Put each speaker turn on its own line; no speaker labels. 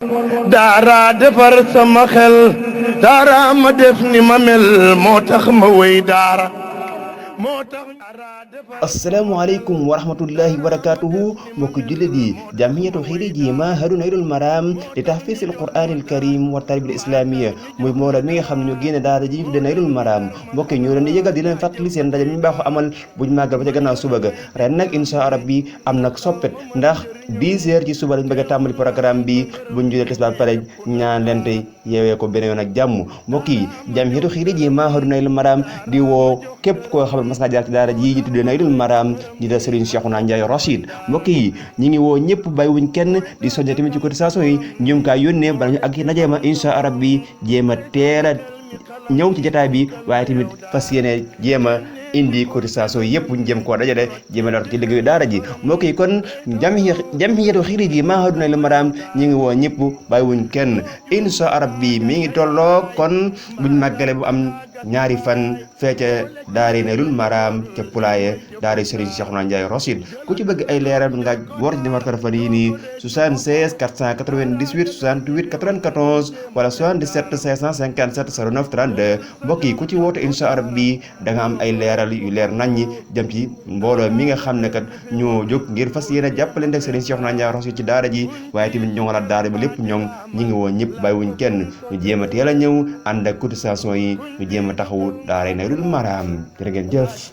daara defar sama xel daara ma def ni ma mel moo tax ma wéy daara moo tax.
asalaamaaleykum wa rahmatullahi wa barakaatuhu mbokki jullit yi jamiyatu xiriji mahadu naylul maram di tahfisil quraanil karim wa tarbiyatul islamiyya muy mbooloo mi nga xam ñu génne daara ji ñu tudde naylul maram mbokki ñoo leen di yëgal di leen fàttali seen ndaje mi ñu baaxoo amal buñ màggal ba ca gannaaw suba ga ren nag insha rabbi am nag soppet ndax 10 heures ci suba lañ bëgg a tàmbali programme bi buñ julee tisbaar pare ñaan leen tey yeewee ko beneen yoon ak jàmm mbokk yi jamiyatu xiriji mahadu naylul maram di woo képp koo xam ne mas nga jaar ci daara ji ñu tudde naylul maram ñi da Serigne Cheikhouna Ndiaye Rachid mbokk yi ñi ngi woo ñëpp bàyyiwuñ kenn di soññe tamit ci cotisation yi ñoom kaa yónnee bala ñu ak naje ma insha Allah bi jéem a teel a ñëw ci jotaay bi waaye tamit fas yéene jéem a indi cotisation yëpp ñu jëm koo dajale jéem a ci liggéeyu daara ji mbokk yi kon jamiyatu xiriji mahadu naylul maram ñi ngi woo ñëpp bàyyiwuñ kenn insha Allah bi mi ngi tolloo kon buñ màggale bu am ñaari fan feece daari naylul maram ca pulaaye daari Serigne Cheikhouna Ndiaye Rachid ku ci bëgg ay leeral nga war ci numéro téléphone yi nii 76 498 68 94 wala 77 557 09 32 mbokk yi ku ci woote insha Allah bi da nga am ay leeral yu leer naññi jëm ci mbooloo mi nga xam ne kat ñoo jóg ngir fas yéene jàppale ndek Serigne Cheikhouna Ndiaye Rachid ci daara ji waaye tamit ñoo ngalaat daara ba lépp ñoŋ ñi ngi woo ñëpp bàyyiwuñ kenn ñu jéem a teel a ñëw ànd ak cotisation yi ñu jéem a taxawu daara naylul maram jërë ngeen jëf.